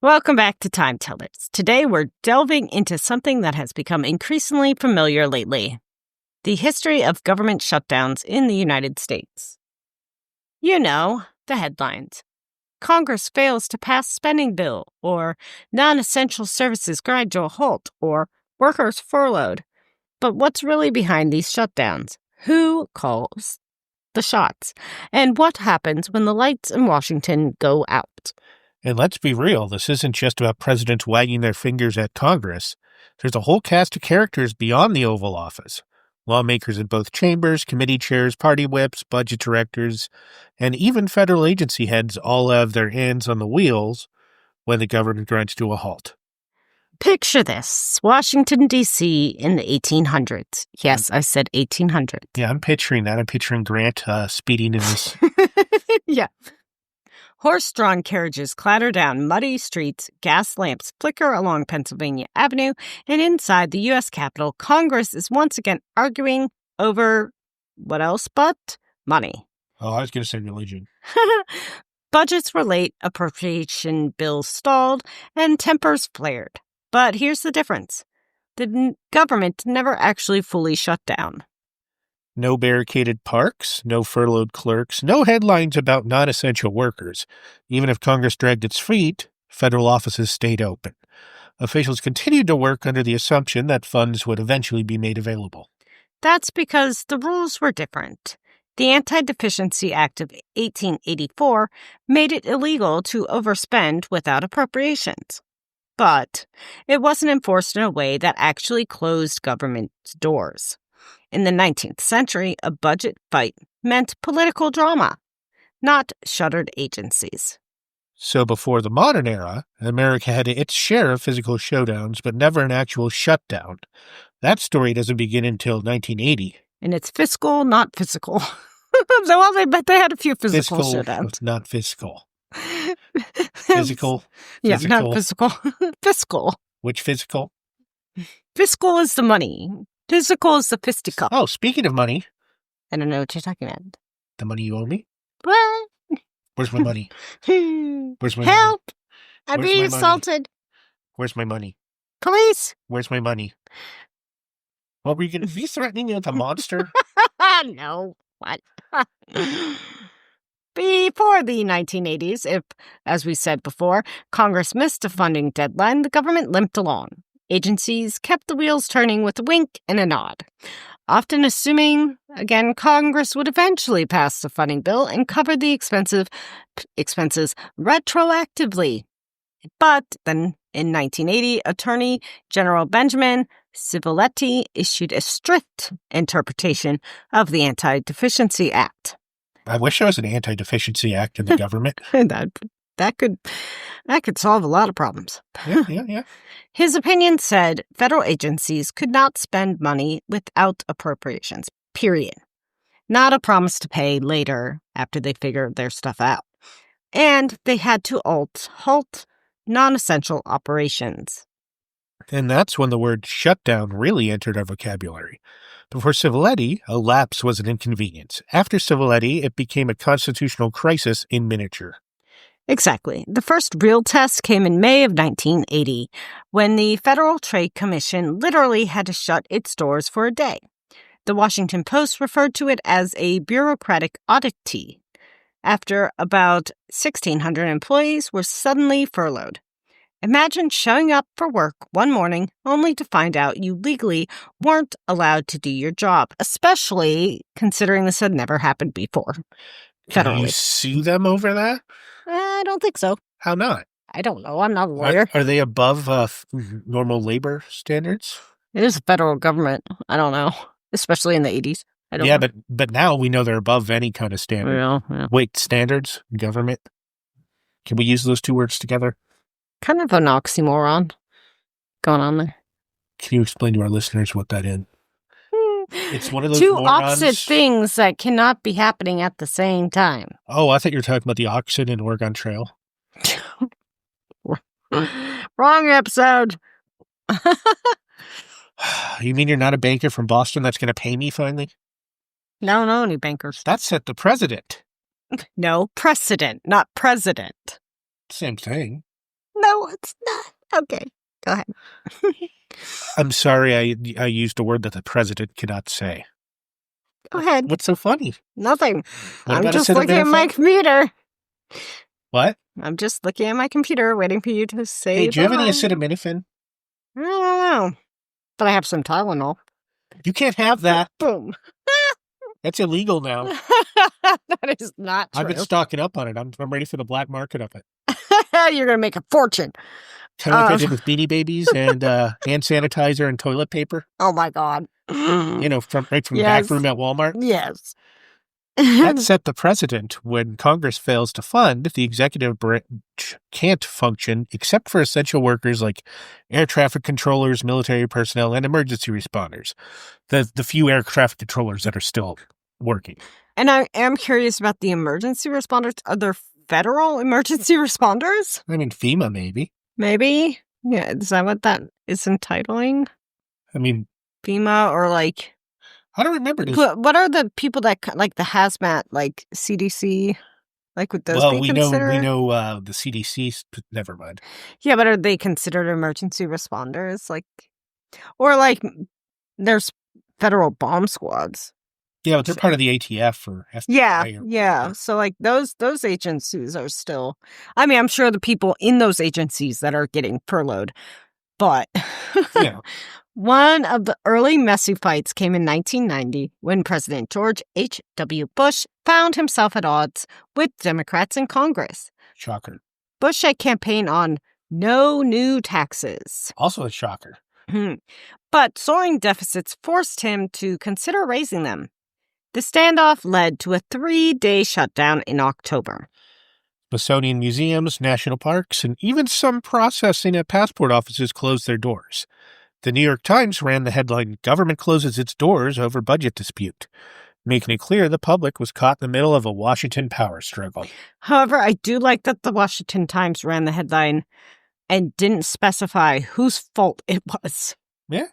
Welcome back to Time Tellers. Today we're delving into something that has become increasingly familiar lately: the history of government shutdowns in the United States. You know, the headlines. Congress fails to pass spending bill, or non-essential services grind to a halt, or workers furloughed. But what's really behind these shutdowns? Who calls the shots? And what happens when the lights in Washington go out? And let's be real, this isn't just about presidents wagging their fingers at Congress. There's a whole cast of characters beyond the Oval Office. Lawmakers in both chambers, committee chairs, party whips, budget directors, and even federal agency heads all have their hands on the wheels when the government grinds to a halt. Picture this: Washington, D.C. in the 1800s. Yes, I said 1800s. Yeah, I'm picturing that. I'm picturing Grant speeding in this. Yeah. Horse-drawn carriages clatter down muddy streets, gas lamps flicker along Pennsylvania Avenue, and inside the U.S. Capitol, Congress is once again arguing over what else but money. Oh, I was going to say religion. Budgets were late, appropriation bills stalled, and tempers flared. But here's the difference. The government never actually fully shut down. No barricaded parks, no furloughed clerks, no headlines about non-essential workers. Even if Congress dragged its feet, federal offices stayed open. Officials continued to work under the assumption that funds would eventually be made available. That's because the rules were different. The Anti-Deficiency Act of 1884 made it illegal to overspend without appropriations. But it wasn't enforced in a way that actually closed government's doors. In the 19th century, a budget fight meant political drama, not shuttered agencies. So before the modern era, America had its share of physical showdowns, but never an actual shutdown. That story doesn't begin until 1980. And it's fiscal, not physical. Well, they had a few physical shutdowns. Not fiscal. Physical? Yeah, not physical. Fiscal. Which physical? Fiscal is the money. Physical is the fisticuff. Oh, speaking of money. I don't know what you're talking about. The money you owe me? What? Where's my money? Where's my Help! money? I'm being assaulted. Where's my money? Police! Where's my money? What were you going to be threatening me with a monster? No. What? Before the 1980s, if, as we said before, Congress missed a funding deadline, the government limped along. Agencies kept the wheels turning with a wink and a nod, often assuming, again, Congress would eventually pass the funding bill and cover the expenses retroactively. But then, in 1980, Attorney General Benjamin Civiletti issued a strict interpretation of the Anti-Deficiency Act. I wish there was an Anti-Deficiency Act in the government. That could solve a lot of problems. Yeah. His opinion said federal agencies could not spend money without appropriations, period. Not a promise to pay later after they figured their stuff out. And they had to halt non-essential operations. And that's when the word shutdown really entered our vocabulary. Before Civiletti, a lapse was an inconvenience. After Civiletti, it became a constitutional crisis in miniature. Exactly. The first real test came in May of 1980, when the Federal Trade Commission literally had to shut its doors for a day. The Washington Post referred to it as a bureaucratic oddity, after about 1,600 employees were suddenly furloughed. Imagine showing up for work one morning only to find out you legally weren't allowed to do your job, especially considering this had never happened before. Can you sue them over that? I don't think so. How not? I don't know. I'm not a lawyer. Are they above normal labor standards? It is the federal government. I don't know. Especially in the 80s. I don't know. But now we know they're above any kind of standard. Yeah. Wait, standards? Government? Can we use those two words together? Kind of an oxymoron going on there. Can you explain to our listeners what that is? It's one of those two morons. Opposite things that cannot be happening at the same time. Oh, I thought you were talking about the oxen in Oregon Trail. Wrong episode. You mean you're not a banker from Boston that's going to pay me finally? No, any bankers. That's set the president. No, precedent, not president. Same thing. No, No, it's not. Okay, go ahead. I'm sorry I used a word that the president cannot say. Go ahead. What's so funny? Nothing. What I'm about just looking at my acetaminophen? computer. What? I'm just looking at my computer waiting for you to say Hey, do you have any bye. acetaminophen? I don't know. But I have some Tylenol. You can't have that. Boom. That's illegal now. That is not true. I've been stocking up on it. I'm ready for the black market of it. You're going to make a fortune. Kind of like I did with Beanie Babies and hand sanitizer and toilet paper. Oh, my God. Right from the Yes. back room at Walmart. Yes. That set the precedent. When Congress fails to fund, the executive branch can't function except for essential workers like air traffic controllers, military personnel, and emergency responders. The few air traffic controllers that are still working. And I am curious about the emergency responders. Are there federal emergency responders? I mean, FEMA, maybe. Maybe. Yeah, is that what that is entitling? I mean, FEMA or like... I don't remember this. What are the people that, like the hazmat, like CDC? Like, would those be considered? Well, we know the CDC, never mind. Yeah, but are they considered emergency responders? Like, or like, there's federal bomb squads. Yeah, but they're part of the ATF or FBI. Yeah. So, like, those agencies are still... I mean, I'm sure the people in those agencies that are getting furloughed, but... Yeah. One of the early messy fights came in 1990 when President George H.W. Bush found himself at odds with Democrats in Congress. Shocker. Bush had campaigned on no new taxes. Also a shocker. But soaring deficits forced him to consider raising them. The standoff led to a 3-day shutdown in October. Smithsonian museums, national parks, and even some processing at passport offices closed their doors. The New York Times ran the headline, "Government Closes Its Doors Over Budget Dispute," making it clear the public was caught in the middle of a Washington power struggle. However, I do like that the Washington Times ran the headline and didn't specify whose fault it was. Yeah.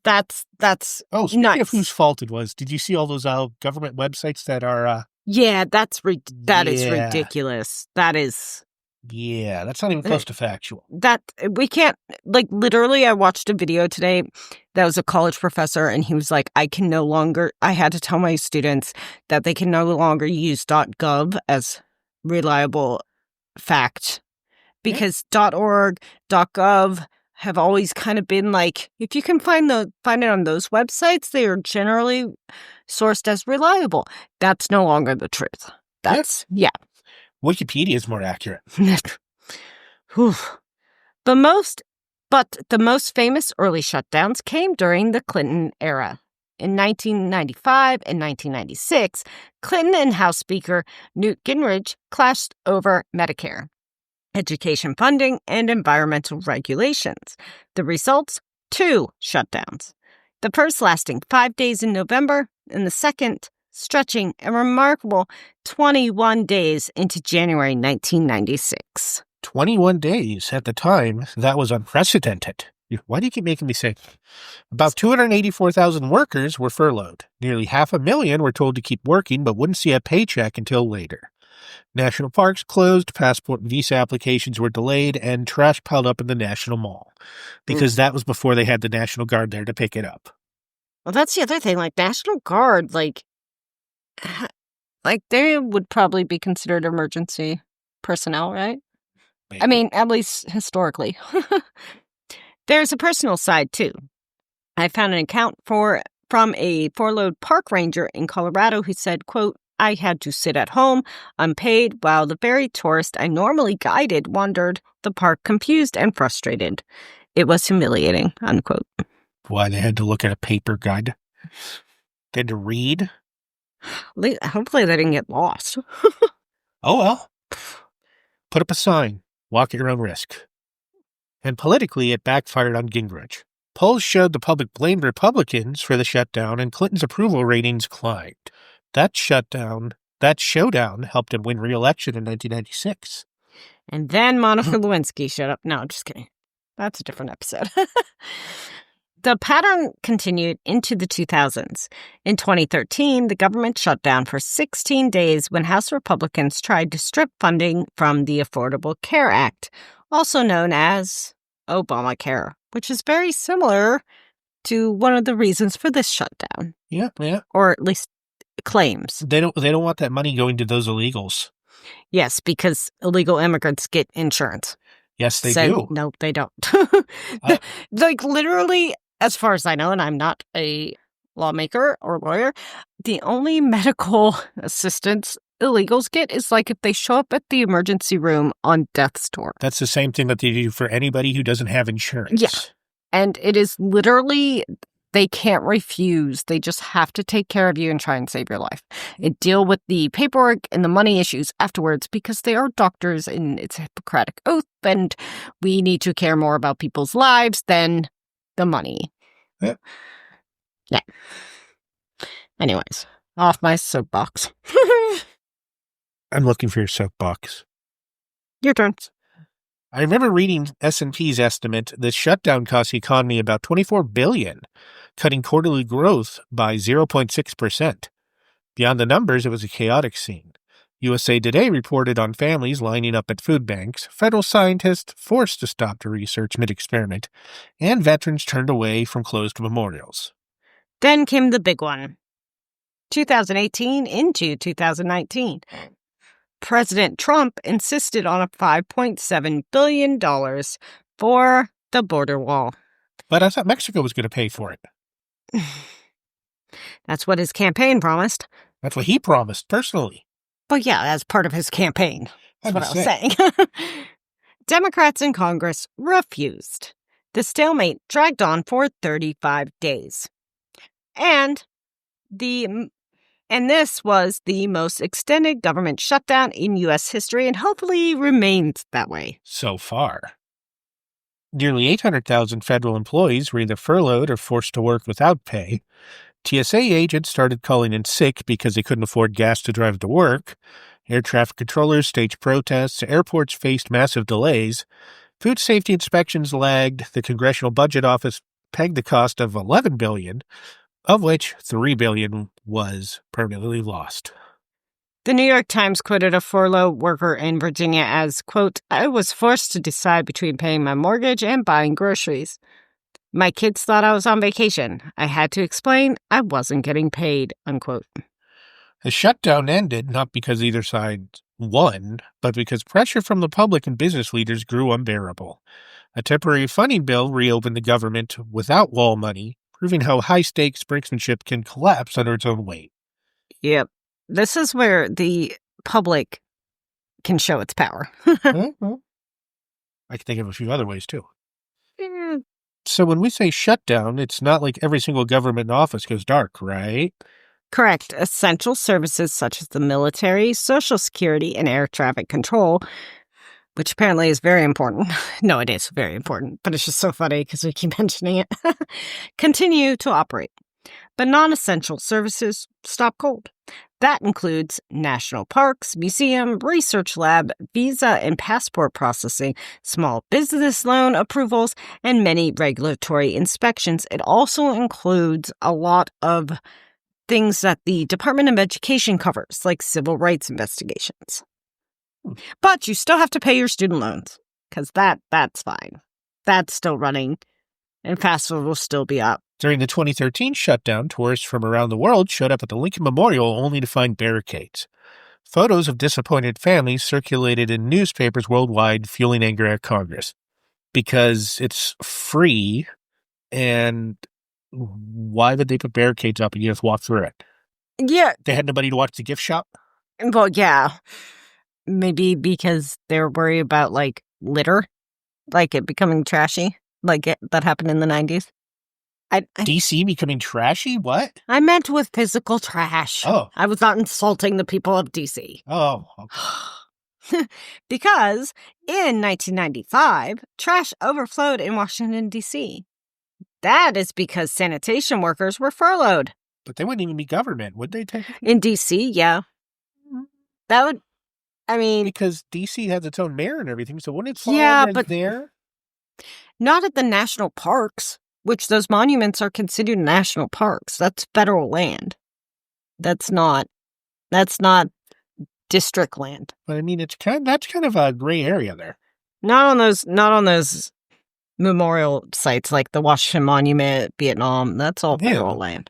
That's speaking nice. of whose fault it was, did you see all those government websites that are... Yeah, that is ridiculous. That is... Yeah, that's not even close to factual. That we can't, like, literally I watched a video today that was a college professor and he was like, I had to tell my students that they can no longer use .gov as reliable fact because .org, .gov have always kind of been like, if you can find it on those websites, they are generally sourced as reliable. That's no longer the truth. Yeah. Wikipedia is more accurate. The most famous early shutdowns came during the Clinton era. In 1995 and 1996, Clinton and House Speaker Newt Gingrich clashed over Medicare, education funding, and environmental regulations. The results? 2 shutdowns. The first lasting 5 days in November, and the second stretching a remarkable 21 days into January 1996. 21 days. At the time, that was unprecedented. Why do you keep making me say? About 284,000 workers were furloughed. Nearly 500,000 were told to keep working but wouldn't see a paycheck until later. National parks closed, passport and visa applications were delayed, and trash piled up in the National Mall. Because that was before they had the National Guard there to pick it up. Well, that's the other thing. Like, National Guard, like they would probably be considered emergency personnel, right? Maybe. I mean, at least historically. There's a personal side, too. I found an account from a furloughed park ranger in Colorado who said, quote, I had to sit at home, unpaid, while the very tourist I normally guided wandered the park confused and frustrated. It was humiliating, unquote. Why, they had to look at a paper guide? They had to read? Hopefully they didn't get lost. Oh, well. Put up a sign. Walk at your own risk. And politically, it backfired on Gingrich. Polls showed the public blamed Republicans for the shutdown, and Clinton's approval ratings climbed. That showdown helped him win re-election in 1996. And then Monica Lewinsky showed up. No, just kidding. That's a different episode. The pattern continued into the 2000s. In 2013, the government shut down for 16 days when House Republicans tried to strip funding from the Affordable Care Act, also known as Obamacare, which is very similar to one of the reasons for this shutdown. Yeah. Or at least claims. They don't want that money going to those illegals. Yes, because illegal immigrants get insurance. Yes, they do. No, they don't. Like, literally, as far as I know, and I'm not a lawmaker or lawyer, the only medical assistance illegals get is like if they show up at the emergency room on death's door. That's the same thing that they do for anybody who doesn't have insurance. Yeah. And it is literally, they can't refuse. They just have to take care of you and try and save your life. And deal with the paperwork and the money issues afterwards because they are doctors and it's a Hippocratic oath and we need to care more about people's lives than the money. Yeah. Yeah. Anyways, off my soapbox. I'm looking for your soapbox. Your turn. I remember reading S&P's estimate that shutdown cost the economy about $24 billion, cutting quarterly growth by 0.6%. Beyond the numbers, it was a chaotic scene. USA Today reported on families lining up at food banks, federal scientists forced to stop the research mid-experiment, and veterans turned away from closed memorials. Then came the big one. 2018 into 2019. President Trump insisted on a $5.7 billion for the border wall. But I thought Mexico was going to pay for it. That's what his campaign promised. That's what he promised, personally. But yeah, as part of his campaign. That's what I was saying. Democrats in Congress refused. The stalemate dragged on for 35 days. And this was the most extended government shutdown in U.S. history and hopefully remains that way. So far. Nearly 800,000 federal employees were either furloughed or forced to work without pay. TSA agents started calling in sick because they couldn't afford gas to drive to work. Air traffic controllers staged protests. Airports faced massive delays. Food safety inspections lagged. The Congressional Budget Office pegged the cost of $11 billion, of which $3 billion was permanently lost. The New York Times quoted a furloughed worker in Virginia as, quote, "I was forced to decide between paying my mortgage and buying groceries. My kids thought I was on vacation. I had to explain I wasn't getting paid," unquote. The shutdown ended not because either side won, but because pressure from the public and business leaders grew unbearable. A temporary funding bill reopened the government without wall money, proving how high-stakes brinkmanship can collapse under its own weight. Yep. This is where the public can show its power. Mm-hmm. I can think of a few other ways, too. So when we say shutdown, it's not like every single government office goes dark, right? Correct. Essential services such as the military, Social Security, and air traffic control, which apparently is very important. No, it is very important, but it's just so funny because we keep mentioning it. Continue to operate. But non-essential services stop cold. That includes national parks, museum, research lab, visa and passport processing, small business loan approvals, and many regulatory inspections. It also includes a lot of things that the Department of Education covers, like civil rights investigations. But you still have to pay your student loans, because that's fine. That's still running, and FAFSA will still be up. During the 2013 shutdown, tourists from around the world showed up at the Lincoln Memorial only to find barricades. Photos of disappointed families circulated in newspapers worldwide, fueling anger at Congress. Because it's free, and why would they put barricades up and you just walk through it? Yeah. They had nobody to watch the gift shop? Well, yeah. Maybe because they're worried about, like, litter, like it becoming trashy, like that happened in the 90s. DC becoming trashy? What? I meant with physical trash. Oh. I was not insulting the people of DC. Oh. Okay. Because in 1995, trash overflowed in Washington, D.C. That is because sanitation workers were furloughed. But they wouldn't even be government, would they, technically? In D.C., yeah. That would, I mean... Because D.C. has its own mayor and everything, so wouldn't it fall under there? Not at the national parks, which those monuments are considered national parks. That's federal land. That's not district land. But I mean, that's kind of a gray area there. Not on those memorial sites like the Washington Monument, Vietnam. That's all federal land.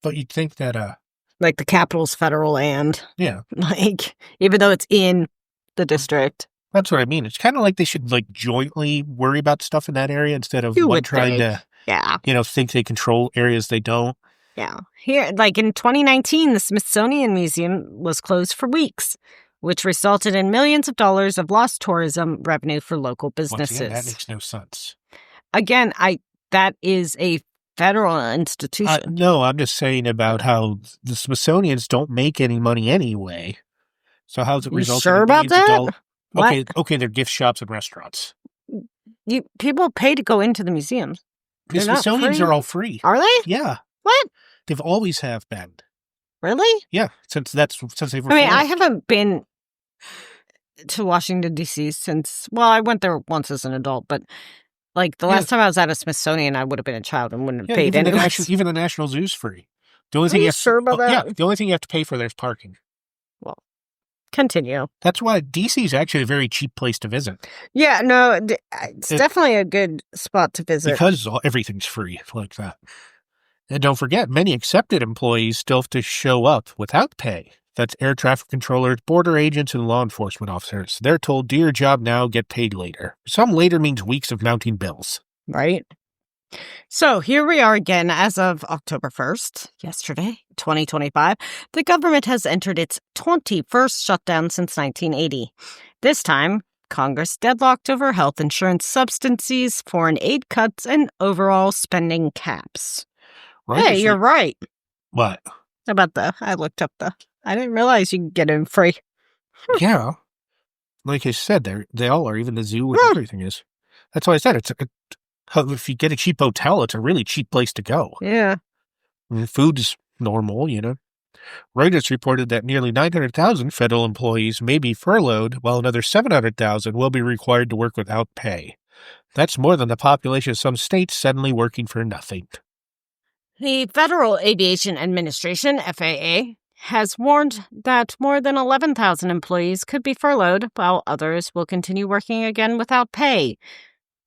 But you'd think that, like the Capitol's federal land. Yeah. Like, even though it's in the district. That's what I mean. It's kind of like they should, like, jointly worry about stuff in that area instead of one trying to, think they control areas they don't. Yeah. Here, like in 2019, the Smithsonian Museum was closed for weeks, which resulted in millions of dollars of lost tourism revenue for local businesses. Once again, that makes no sense. Again, that is a federal institution. No, I'm just saying about how the Smithsonians don't make any money anyway. So how's it resulting in about that? Okay, they're gift shops and restaurants. People pay to go into the museums. The Smithsonians are all free. Are they? Yeah. What? They've always have been. Really? Yeah, since they've reformed. I mean, I haven't been to Washington, D.C. since, well, I went there once as an adult, but like the last time I was at a Smithsonian, I would have been a child and wouldn't have paid anything. Even the National Zoo's free. The only thing you sure about that? Yeah, the only thing you have to pay for there is parking. Well, continue. That's why D.C. is actually a very cheap place to visit. Yeah, no, it's definitely a good spot to visit. Because everything's free like that. And don't forget, many accepted employees still have to show up without pay. That's air traffic controllers, border agents, and law enforcement officers. They're told, do your job now, get paid later. Some later means weeks of mounting bills. Right. So here we are again as of October 1st, yesterday, 2025. The government has entered its 21st shutdown since 1980. This time, Congress deadlocked over health insurance subsidies, foreign aid cuts, and overall spending caps. Right, hey, you're right. What? About I looked up I didn't realize you could get in free. Yeah. Like I said, they all are, even the zoo and everything is. That's why I said if you get a cheap hotel, it's a really cheap place to go. Yeah. Food's normal, Reuters reported that nearly 900,000 federal employees may be furloughed, while another 700,000 will be required to work without pay. That's more than the population of some states suddenly working for nothing. The Federal Aviation Administration, FAA, has warned that more than 11,000 employees could be furloughed, while others will continue working again without pay.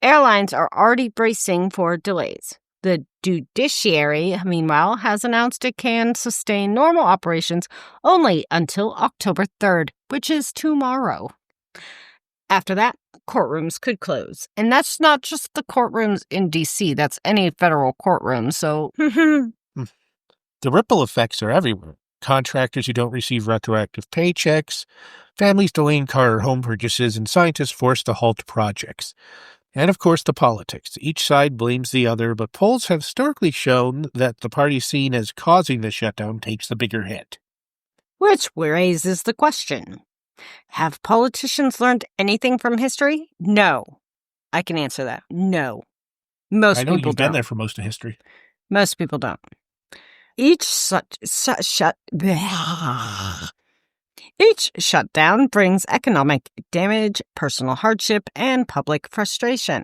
Airlines are already bracing for delays. The judiciary, meanwhile, has announced it can sustain normal operations only until October 3rd, which is tomorrow. After that, courtrooms could close. And that's not just the courtrooms in D.C., that's any federal courtroom, so... The ripple effects are everywhere. Contractors who don't receive retroactive paychecks, families delaying car or home purchases, and scientists forced to halt projects. And of course, the politics. Each side blames the other, but polls have historically shown that the party seen as causing the shutdown takes the bigger hit. Which raises the question. Have politicians learned anything from history? No. I can answer that. No. Most people don't. I know you've been there for most of history. Most people don't. Each shutdown brings economic damage, personal hardship, and public frustration.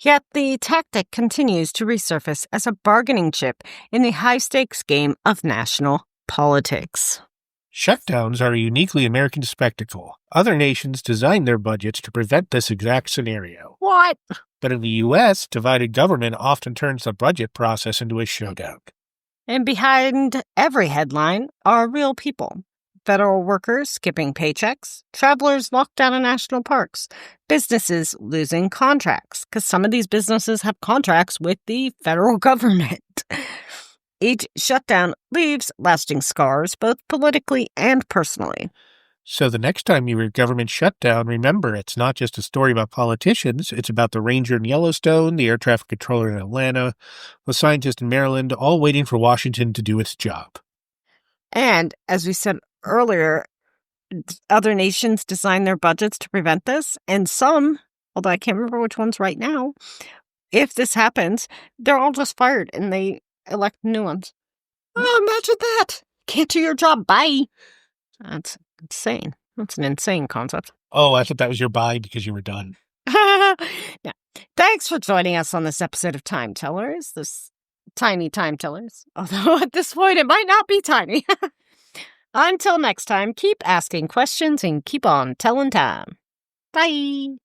Yet the tactic continues to resurface as a bargaining chip in the high-stakes game of national politics. Shutdowns are a uniquely American spectacle. Other nations designed their budgets to prevent this exact scenario. What? But in the U.S., divided government often turns the budget process into a showdown. And behind every headline are real people. Federal workers skipping paychecks, travelers locked down in national parks, businesses losing contracts, because some of these businesses have contracts with the federal government. Each shutdown leaves lasting scars, both politically and personally. So the next time you hear government shutdown, remember, it's not just a story about politicians. It's about the ranger in Yellowstone, the air traffic controller in Atlanta, the scientist in Maryland, all waiting for Washington to do its job. And, as we said earlier, other nations design their budgets to prevent this, and some, although I can't remember which ones right now, if this happens, they're all just fired and they elect new ones. Oh, imagine that! Can't do your job, bye! That's insane. That's an insane concept. Oh, I thought that was your bye because you were done. Yeah. Thanks for joining us on this episode of Time Tellers, this tiny Time Tellers. Although at this point it might not be tiny. Until next time, keep asking questions and keep on telling time. Bye!